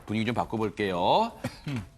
분위기 좀 바꿔볼게요.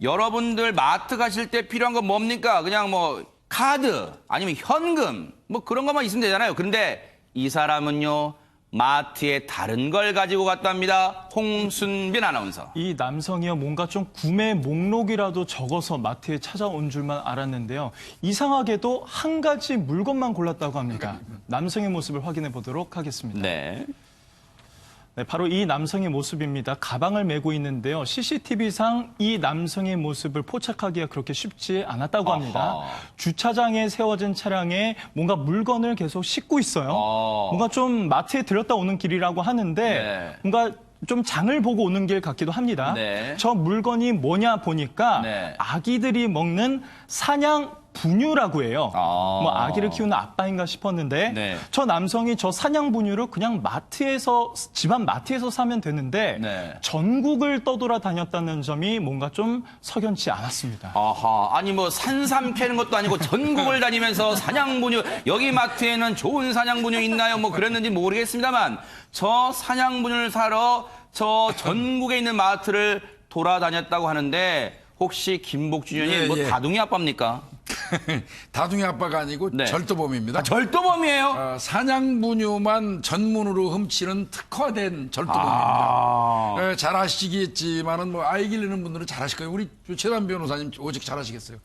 여러분들 마트 가실 때 필요한 건 뭡니까? 그냥 뭐 카드 아니면 현금 뭐 그런 것만 있으면 되잖아요. 그런데 이 사람은요. 마트에 다른 걸 가지고 갔답니다. 홍순빈 아나운서. 이 남성이요, 뭔가 좀 구매 목록이라도 적어서 마트에 찾아온 줄만 알았는데요. 이상하게도 한 가지 물건만 골랐다고 합니다. 남성의 모습을 확인해 보도록 하겠습니다. 네. 네, 바로 이 남성의 모습입니다. 가방을 메고 있는데요. CCTV상 이 남성의 모습을 포착하기가 그렇게 쉽지 않았다고 합니다. 아하. 주차장에 세워진 차량에 뭔가 물건을 계속 싣고 있어요. 뭔가 좀 마트에 들렸다 오는 길이라고 하는데 네. 뭔가 좀 장을 보고 오는 길 같기도 합니다. 네. 저 물건이 뭐냐 보니까 네. 아기들이 먹는 사냥 분유라고 해요. 뭐 아기를 키우는 아빠인가 싶었는데 네. 저 남성이 저 사냥 분유를 그냥 마트에서 집안 마트에서 사면 되는데 네. 전국을 떠돌아다녔다는 점이 뭔가 좀 석연치 않았습니다. 아하, 아니 뭐 산삼 캐는 것도 아니고 전국을 다니면서 사냥분유, 여기 마트에는 좋은 사냥분유 있나요? 뭐 그랬는지 모르겠습니다만 저 사냥분유를 사러 저 전국에 있는 마트를 돌아다녔다고 하는데 혹시 김복준 의원님 예, 뭐 예. 다둥이 아빠입니까? 다둥이 아빠가 아니고 네. 절도범입니다. 절도범이에요? 사냥분유만 전문으로 훔치는 특화된 절도범입니다. 잘 아시겠지만은 뭐 아이 기르는 분들은 잘 아실 거예요. 우리 최단 변호사님 오직 잘 아시겠어요.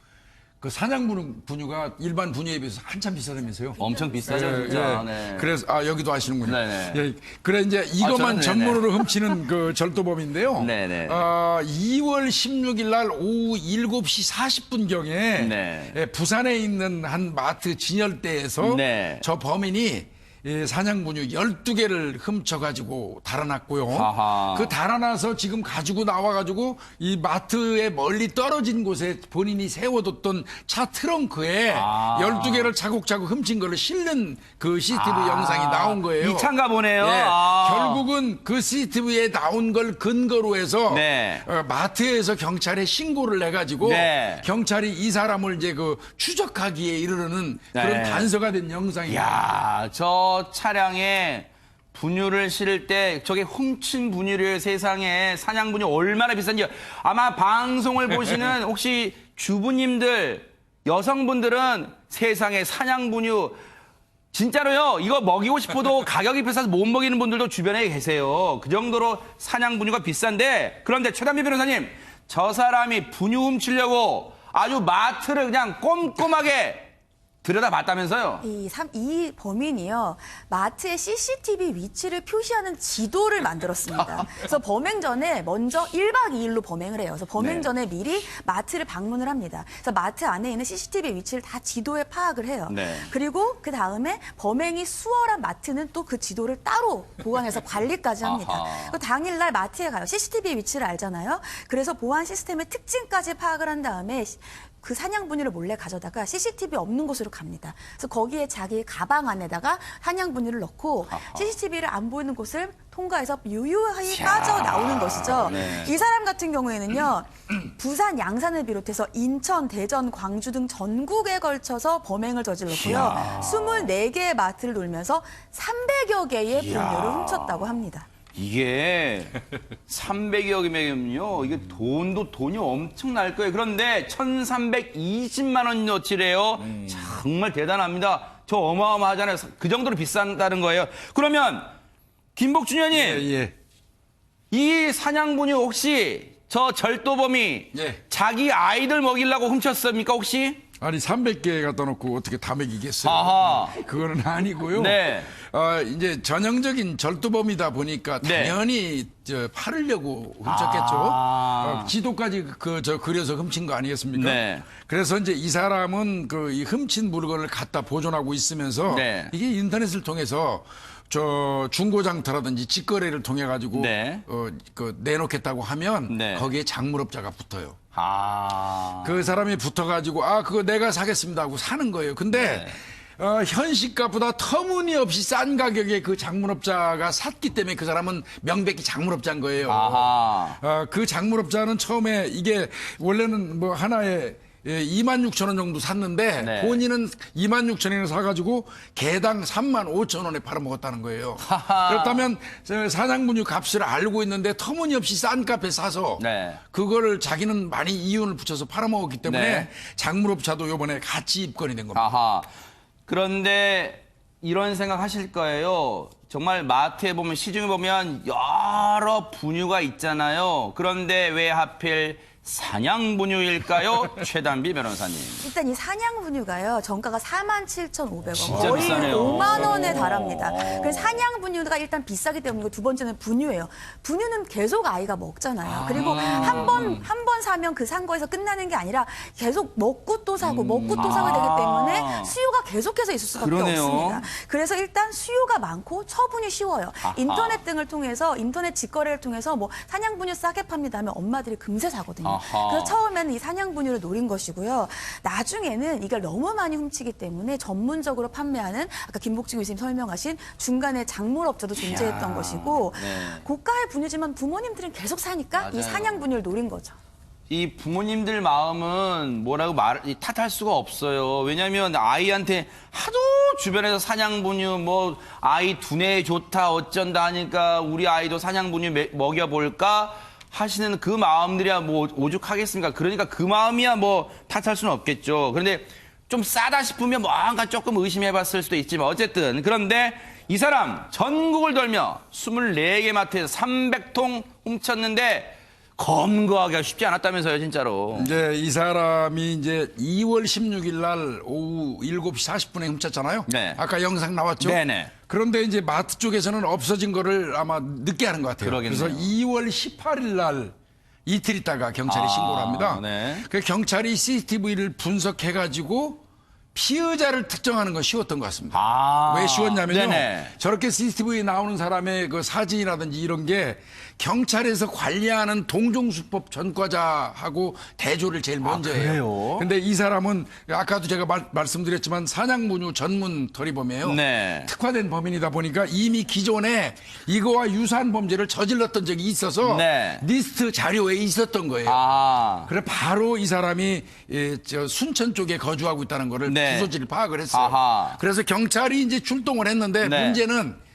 그 사냥분유가 일반 분유에 비해서 한참 비싸다면서요. 엄청 비싸죠, 진짜. 네. 그래서 여기도 아시는군요. 네네. 예, 그래 이제 이것만 저는 전문으로 훔치는 그 절도범인데요. 네네. 2월 16일 날 오후 7시 40분경에 네. 부산에 있는 한 마트 진열대에서 네. 저 범인이 사냥분유 12개를 훔쳐가지고 달아났고요. 아하. 그 달아나서 지금 가지고 나와가지고 이 마트에 멀리 떨어진 곳에 본인이 세워뒀던 차 트렁크에 12개를 차곡차곡 훔친 거를 실는 그 CCTV 영상이 나온 거예요. 이 차인가 보네요. 예, 아. 결국은 그 CCTV에 나온 걸 근거로 해서 네. 마트에서 경찰에 신고를 해가지고 네. 경찰이 이 사람을 이제 그 추적하기에 이르는 네. 그런 단서가 된 영상입니다. 야, 저 차량에 분유를 실을 때 저게 훔친 분유를 세상에 사냥 분유 얼마나 비싼지 아마 방송을 보시는 혹시 주부님들 여성분들은 세상에 사냥 분유 진짜로요. 이거 먹이고 싶어도 가격이 비싸서 못 먹이는 분들도 주변에 계세요. 그 정도로 사냥 분유가 비싼데 그런데 최단비 변호사님 저 사람이 분유 훔치려고 아주 마트를 그냥 꼼꼼하게 들여다봤다면서요? 이 범인이요, 마트의 CCTV 위치를 표시하는 지도를 만들었습니다. 그래서 범행 전에 먼저 1박 2일로 범행을 해요. 그래서 범행 네. 전에 미리 마트를 방문을 합니다. 그래서 마트 안에 있는 CCTV 위치를 다 지도에 파악을 해요. 네. 그리고 그 다음에 범행이 수월한 마트는 또 그 지도를 따로 보관해서 관리까지 합니다. 아하. 그 당일날 마트에 가요. CCTV 위치를 알잖아요. 그래서 보안 시스템의 특징까지 파악을 한 다음에 그 사냥분유를 몰래 가져다가 CCTV 없는 곳으로 갑니다. 그래서 거기에 자기 가방 안에다가 사냥분유를 넣고 CCTV를 안 보이는 곳을 통과해서 유유하게 빠져나오는 것이죠. 네. 이 사람 같은 경우에는요. 부산 양산을 비롯해서 인천, 대전, 광주 등 전국에 걸쳐서 범행을 저질렀고요. 24개의 마트를 돌면서 300여 개의 분유를 훔쳤다고 합니다. 이게 300여이면요. 이게 돈이 엄청 날 거예요. 그런데 1,320만 원어치래요. 정말 대단합니다. 저 어마어마하잖아요. 그 정도로 비싼다는 거예요. 그러면 김복준 의원님, 예. 이 사냥분유 혹시 저 절도범이 예. 자기 아이들 먹이려고 훔쳤습니까 혹시? 아니 300개 갖다 놓고 어떻게 다 먹이겠어요? 아하. 그거는 아니고요. 네. 이제 전형적인 절도범이다 보니까 네. 당연히 팔으려고 훔쳤겠죠. 지도까지 그려서 훔친 거 아니겠습니까? 네. 그래서 이제 이 사람은 이 훔친 물건을 갖다 보존하고 있으면서 네. 이게 인터넷을 통해서 저 중고장터라든지 직거래를 통해 가지고 네. 내놓겠다고 하면 네. 거기에 장물업자가 붙어요. 그 그 사람이 붙어가지고 그거 내가 사겠습니다 하고 사는 거예요. 근데 현시가보다 터무니없이 싼 가격에 그 장물업자가 샀기 때문에 그 사람은 명백히 장물업자인 거예요. 아하. 그 장물업자는 처음에 이게 원래는 뭐 하나의 26,000원 정도 샀는데 네. 본인은 26,000원에 사가지고 개당 35,000원에 팔아먹었다는 거예요. 그렇다면 사냥분유 값을 알고 있는데 터무니없이 싼 값에 사서 네. 그거를 자기는 많이 이윤을 붙여서 팔아먹었기 때문에 네. 장물업자도 이번에 같이 입건이 된 겁니다. 아하. 그런데 이런 생각 하실 거예요. 정말 마트에 보면 시중에 보면 여러 분유가 있잖아요. 그런데 왜 하필 사냥분유일까요? 최단비 변호사님. 일단 이 사냥분유가요, 정가가 47,500원. 진짜 거의 비싸네요. 5만 원에 달합니다. 그래서 사냥분유가 일단 비싸기 때문이고 두 번째는 분유예요. 분유는 계속 아이가 먹잖아요. 그리고 한 번 사면 그 산 거에서 끝나는 게 아니라 계속 먹고 또 사고 먹고 또 사게 되기 때문에 수요가 계속해서 있을 수밖에 그러네요. 없습니다. 그래서 일단 수요가 많고 처분이 쉬워요. 인터넷 등을 통해서 인터넷 직거래를 통해서 뭐 사냥분유 싸게 팝니다 하면 엄마들이 금세 사거든요. 아하. 그래서 처음에는 이 사냥분유를 노린 것이고요. 나중에는 이걸 너무 많이 훔치기 때문에 전문적으로 판매하는 아까 김복진 교수님 설명하신 중간에 작물업자도 존재했던 것이고 네. 고가의 분유지만 부모님들은 계속 사니까 맞아요. 이 사냥분유를 노린 거죠. 이 부모님들 마음은 뭐라고 탓할 수가 없어요. 왜냐하면 아이한테 하도 주변에서 사냥분유 뭐 아이 두뇌에 좋다 어쩐다 하니까 우리 아이도 사냥분유 먹여볼까 하시는 그 마음들이야 뭐 오죽하겠습니까? 그러니까 그 마음이야 뭐 탓할 수는 없겠죠. 그런데 좀 싸다 싶으면 뭔가 조금 의심해봤을 수도 있지만 어쨌든 그런데 이 사람 전국을 돌며 24개 마트에서 300통 훔쳤는데 검거하기가 쉽지 않았다면서요, 진짜로. 이제 이 사람이 이제 2월 16일 날 오후 7시 40분에 훔쳤잖아요. 네. 아까 영상 나왔죠. 네네. 그런데 이제 마트 쪽에서는 없어진 거를 아마 늦게 하는 것 같아요. 그러겠네요. 그래서 2월 18일 날 이틀 있다가 경찰이 신고를 합니다. 네. 그 경찰이 CCTV를 분석해가지고 피의자를 특정하는 건 쉬웠던 것 같습니다. 아. 왜 쉬웠냐면요. 네네. 저렇게 CCTV에 나오는 사람의 그 사진이라든지 이런 게 경찰에서 관리하는 동종수법 전과자하고 대조를 제일 먼저 해요. 그래요? 근데 이 사람은 아까도 제가 말씀드렸지만 사냥분유 전문 도리범이에요. 네. 특화된 범인이다 보니까 이미 기존에 이거와 유사한 범죄를 저질렀던 적이 있어서 네. 리스트 자료에 있었던 거예요. 아. 그래 바로 이 사람이 저 순천 쪽에 거주하고 있다는 거를 네. 주소지를 파악을 했어요. 아하. 그래서 경찰이 이제 출동을 했는데 네. 문제는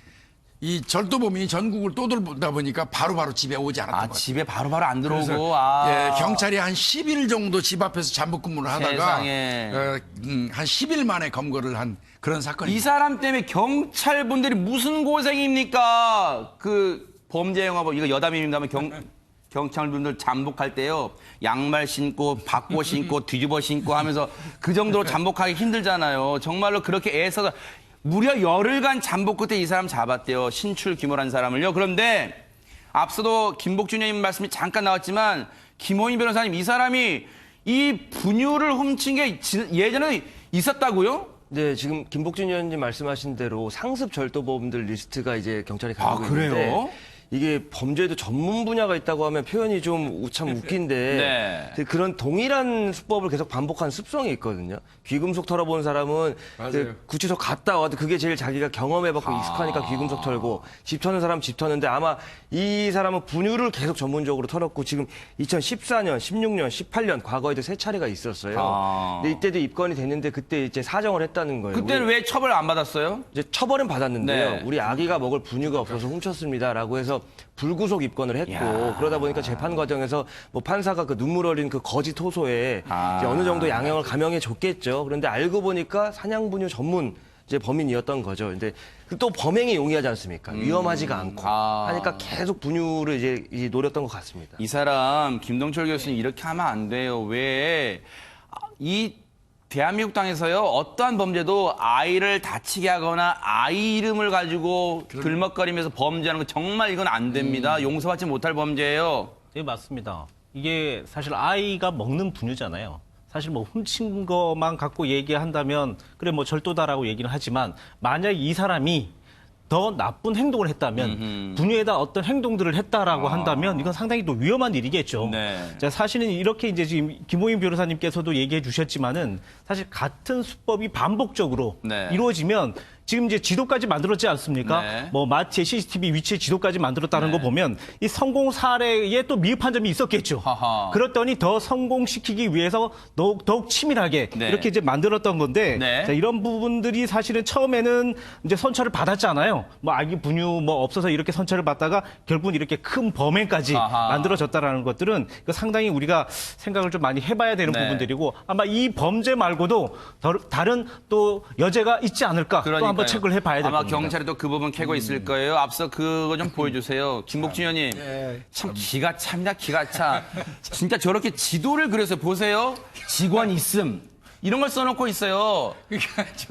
이 절도범이 전국을 떠돌다 보니까 바로바로 집에 오지 않았던 것 같아요. 집에 바로바로 안 들어오고. 그래서 아. 경찰이 한 10일 정도 집 앞에서 잠복 근무를 하다가 세상에. 한 10일 만에 검거를 한 그런 이 사건입니다. 사람 때문에 경찰분들이 무슨 고생입니까? 그 범죄 영화 이거 여담입니다 하면 경찰분들 잠복할 때요. 양말 신고 바꿔 신고 뒤집어 신고 하면서 그 정도로 잠복하기 힘들잖아요. 정말로 그렇게 애써서 무려 열흘간 잠복 끝에 이 사람 잡았대요. 신출 귀몰한 사람을요. 그런데 앞서도 김복준 의원님 말씀이 잠깐 나왔지만 김호인 변호사님 이 사람이 이 분유를 훔친 게 예전에 있었다고요? 네, 지금 김복준 의원님 말씀하신 대로 상습 절도범들 리스트가 이제 경찰이 가지고 그래요? 있는데 이게 범죄에도 전문 분야가 있다고 하면 표현이 좀 참 웃긴데 네. 그런 동일한 수법을 계속 반복한 습성이 있거든요. 귀금속 털어본 사람은 맞아요. 구치소 갔다 와도 그게 제일 자기가 경험해봤고 익숙하니까 귀금속 털고 집 터는 사람 집 터는데 아마 이 사람은 분유를 계속 전문적으로 털었고 지금 2014년, 16년, 18년 과거에도 3차례가 있었어요. 근데 이때도 입건이 됐는데 그때 이제 사정을 했다는 거예요. 그때는 왜 처벌 안 받았어요? 이제 처벌은 받았는데요. 네. 우리 아기가 먹을 분유가 없어서 훔쳤습니다라고 해서 불구속 입건을 했고 야. 그러다 보니까 재판 과정에서 뭐 판사가 그 눈물 어린 그 거짓 호소에 이제 어느 정도 양형을 감형해 줬겠죠. 그런데 알고 보니까 사냥분유 전문 이제 범인이었던 거죠. 근데 또 범행이 용이하지 않습니까? 위험하지가 않고 하니까 계속 분유를 이제 노렸던 것 같습니다. 이 사람 김동철 교수님 이렇게 하면 안 돼요. 왜 이 대한민국 땅에서요 어떠한 범죄도 아이를 다치게 하거나 아이 이름을 가지고 들먹거리면서 범죄하는 거 정말 이건 안 됩니다. 용서받지 못할 범죄예요. 네, 맞습니다. 이게 사실 아이가 먹는 분유잖아요. 사실 뭐 훔친 것만 갖고 얘기한다면 그래 뭐 절도다라고 얘기는 하지만 만약 이 사람이 더 나쁜 행동을 했다면 분유에다 어떤 행동들을 했다라고 한다면 이건 상당히 또 위험한 일이겠죠. 네. 자, 사실은 이렇게 이제 지금 김호인 변호사님께서도 얘기해 주셨지만은 사실 같은 수법이 반복적으로 네. 이루어지면 지금 이제 지도까지 만들었지 않습니까? 네. 뭐 마트의 CCTV 위치의 지도까지 만들었다는 거 보면 이 성공 사례에 또 미흡한 점이 있었겠죠. 하하. 그랬더니 더 성공시키기 위해서 더욱 치밀하게 네. 이렇게 이제 만들었던 건데 네. 자, 이런 부분들이 사실은 처음에는 이제 선처를 받았잖아요. 뭐 아기 분유 뭐 없어서 이렇게 선처를 받다가 결국은 이렇게 큰 범행까지 아하. 만들어졌다라는 것들은 상당히 우리가 생각을 좀 많이 해봐야 되는 네. 부분들이고 아마 이 범죄 말고도 다른 또 여죄가 있지 않을까 또 한번 체크를 해봐야 될 아마 겁니다. 경찰이 또 그 부분 캐고 있을 거예요. 앞서 그거 좀 보여주세요. 김복준 의원님. 참 기가 찹니다. 기가 차. 진짜 저렇게 지도를 그려서 보세요. 직원 있음. 이런 걸 써놓고 있어요.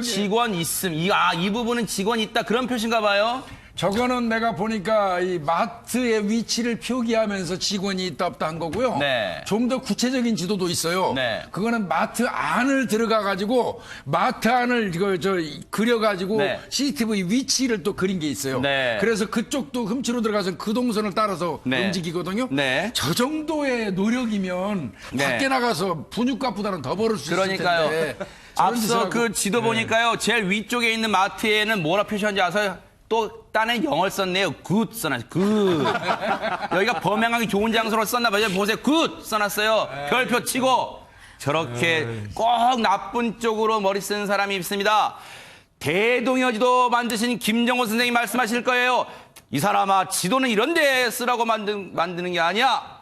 직원 있음. 이 부분은 직원 있다. 그런 표시인가 봐요. 저거는 내가 보니까 이 마트의 위치를 표기하면서 직원이 있다 없다 한 거고요. 네. 좀 더 구체적인 지도도 있어요. 네. 그거는 마트 안을 들어가 가지고 마트 안을 그려 가지고 네. CCTV 위치를 또 그린 게 있어요. 네. 그래서 그쪽도 훔치러 들어가서 그 동선을 따라서 네. 움직이거든요. 네. 저 정도의 노력이면 네. 밖에 나가서 분유값보다는 더 벌을 수 있을 그러니까요. 텐데. 저런 짓을 앞서 하고. 그 지도 보니까요. 제일 위쪽에 있는 마트에는 뭐라 표시한지 아세요? 또 딴에 영어를 썼네요. 굿 써놨어요. 굿. 여기가 범행하기 좋은 장소로 썼나 봐요. 보세요. 굿 써놨어요. 별표 치고. 저렇게 꼭 나쁜 쪽으로 머리 쓰는 사람이 있습니다. 대동여지도 만드신 김정호 선생님이 말씀하실 거예요. 이 사람아 지도는 이런 데 쓰라고 만드는 게 아니야.